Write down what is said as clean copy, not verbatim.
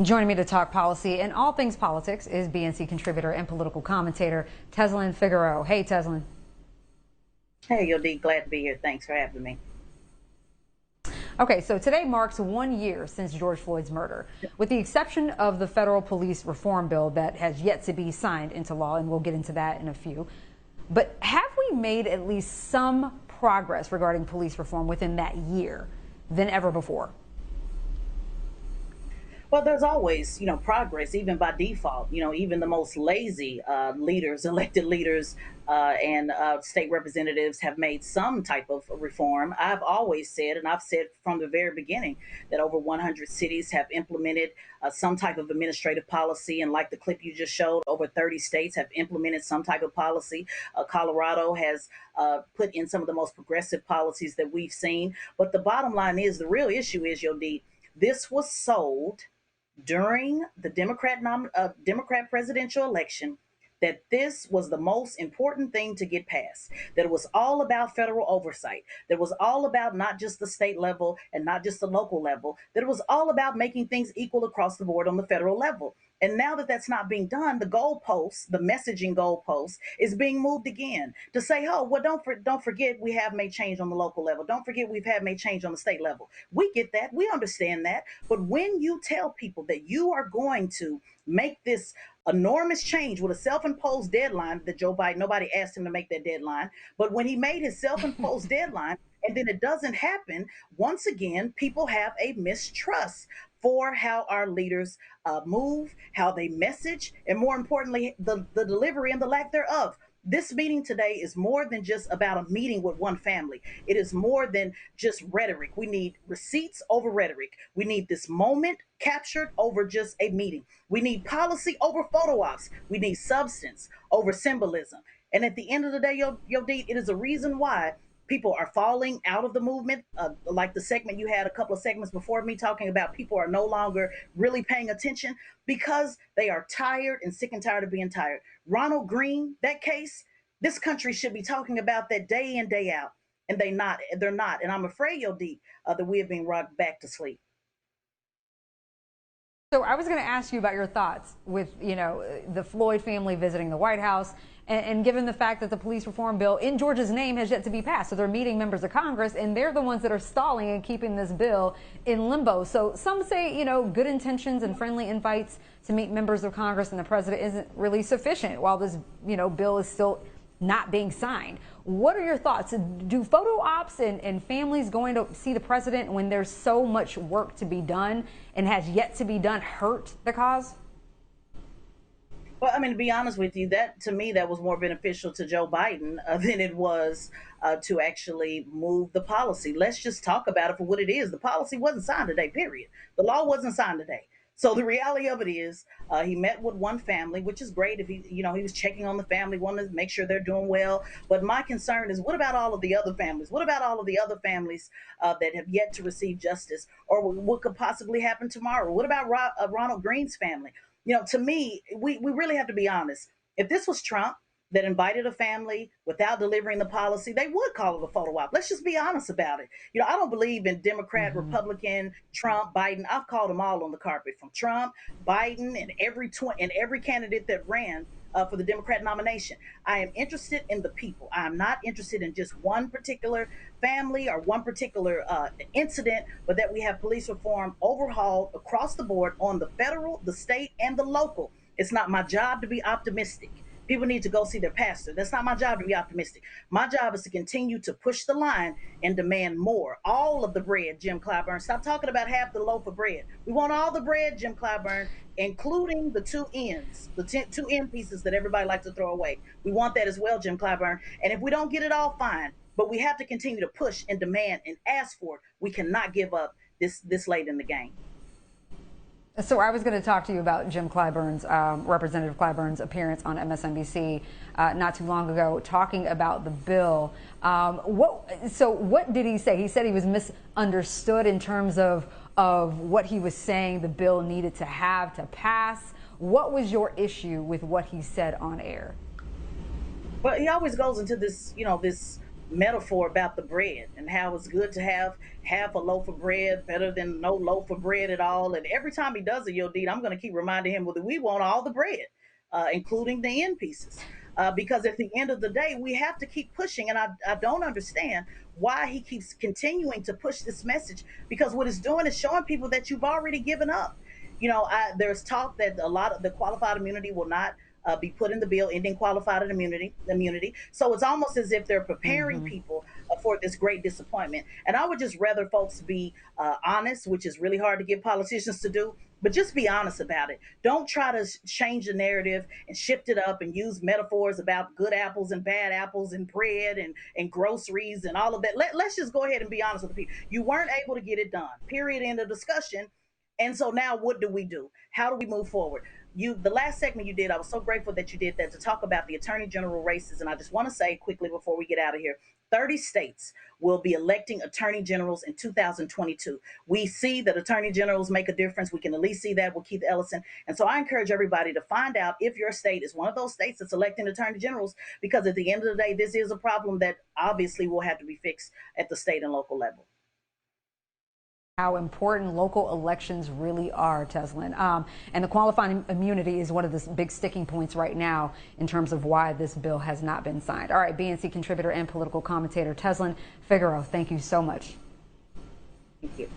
Joining me to talk policy and all things politics is BNC contributor and political commentator Tezlyn Figaro. Hey, Tezlyn. Hey, Yodit, glad to be here. Thanks for having me. Okay, so today marks 1 year since George Floyd's murder. With the exception of the federal police reform bill that has yet to be signed into law, and we'll get into that in a few. But have we made at least some progress regarding police reform within that year than ever before? Well, there's always, progress, even by default. Even the most lazy leaders, elected leaders, and state representatives have made some type of reform. I've always said, and I've said from the very beginning, that over 100 cities have implemented some type of administrative policy. And like the clip you just showed, over 30 states have implemented some type of policy. Colorado has put in some of the most progressive policies that we've seen. But the bottom line is, the real issue is, Yodit, this was sold during the Democrat presidential election, that this was the most important thing to get passed, that it was all about federal oversight, that it was all about not just the state level and not just the local level, that it was all about making things equal across the board on the federal level. And now that that's not being done, the goalposts, the messaging goalposts, is being moved again to say, oh, well, don't forget we have made change on the local level. Don't forget we've had made change on the state level. We get that. We understand that. But when you tell people that you are going to make this enormous change with a self-imposed deadline that Joe Biden, nobody asked him to make that deadline, but when he made his self-imposed deadline and then it doesn't happen, once again, people have a mistrust for how our leaders move, how they message, and more importantly, the delivery and the lack thereof. This meeting today is more than just about a meeting with one family. It is more than just rhetoric. We need receipts over rhetoric. We need this moment captured over just a meeting. We need policy over photo ops. We need substance over symbolism. And at the end of the day, Yodit, it is a reason why people are falling out of the movement. Like the segment you had a couple of segments before me talking about, people are no longer really paying attention because they are tired and sick and tired of being tired. Ronald Green, that case, this country should be talking about that day in, day out. And they're not. And I'm afraid, Yodit, that we have been rocked back to sleep. So I was going to ask you about your thoughts with, the Floyd family visiting the White House, and given the fact that the police reform bill in Georgia's name has yet to be passed. So they're meeting members of Congress, and they're the ones that are stalling and keeping this bill in limbo. So some say, good intentions and friendly invites to meet members of Congress and the president isn't really sufficient while this, bill is still not being signed. What are your thoughts? Do photo ops and families going to see the president when there's so much work to be done and has yet to be done hurt the cause? Well, I mean, to be honest with you, that to me, that was more beneficial to Joe Biden than it was to actually move the policy. Let's just talk about it for what it is. The policy wasn't signed today, period. The law wasn't signed today. So the reality of it is, he met with one family, which is great. If he was checking on the family, wanted to make sure they're doing well. But my concern is, what about all of the other families? What about all of the other families that have yet to receive justice, or what could possibly happen tomorrow? What about Ronald Green's family? To me, we really have to be honest. If this was Trump that invited a family without delivering the policy, they would call it a photo op. Let's just be honest about it. I don't believe in Democrat, Republican, Trump, Biden. I've called them all on the carpet, from Trump, Biden, and every candidate that ran for the Democrat nomination. I am interested in the people. I'm not interested in just one particular family or one particular incident, but that we have police reform overhauled across the board on the federal, the state, and the local. It's not my job to be optimistic. People need to go see their pastor. That's not my job to be optimistic. My job is to continue to push the line and demand more. All of the bread, Jim Clyburn. Stop talking about half the loaf of bread. We want all the bread, Jim Clyburn, including the two ends, two end pieces that everybody likes to throw away. We want that as well, Jim Clyburn. And if we don't get it all, fine. But we have to continue to push and demand and ask for it. We cannot give up this late in the game. So I was going to talk to you about Jim Clyburn's, Representative Clyburn's appearance on MSNBC not too long ago, talking about the bill. What did he say? He said he was misunderstood in terms of what he was saying the bill needed to have to pass. What was your issue with what he said on air? Well, he always goes into this, this metaphor about the bread and how it's good to have half a loaf of bread better than no loaf of bread at all. And every time he does a Yodit, I'm going to keep reminding him, well, that we want all the bread, including the end pieces. Because at the end of the day, we have to keep pushing. And I don't understand why he keeps continuing to push this message, because what it's doing is showing people that you've already given up. There's talk that a lot of the qualified immunity will not be put in the bill, ending qualified immunity. So it's almost as if they're preparing Hmm. people for this great disappointment. And I would just rather folks be honest, which is really hard to get politicians to do. But just be honest about it. Don't try to change the narrative and shift it up and use metaphors about good apples and bad apples and bread and groceries and all of that. Let's just go ahead and be honest with the people. You weren't able to get it done. Period. End of discussion. And so now what do we do? How do we move forward? The last segment you did, I was so grateful that you did that, to talk about the attorney general races. And I just want to say quickly before we get out of here, 30 states will be electing attorney generals in 2022. We see that attorney generals make a difference. We can at least see that with Keith Ellison. And so I encourage everybody to find out if your state is one of those states that's electing attorney generals, because at the end of the day, this is a problem that obviously will have to be fixed at the state and local level. How important local elections really are, Tezlyn. And the qualifying immunity is one of the big sticking points right now in terms of why this bill has not been signed. All right, BNC contributor and political commentator Tezlyn Figaro, thank you so much. Thank you.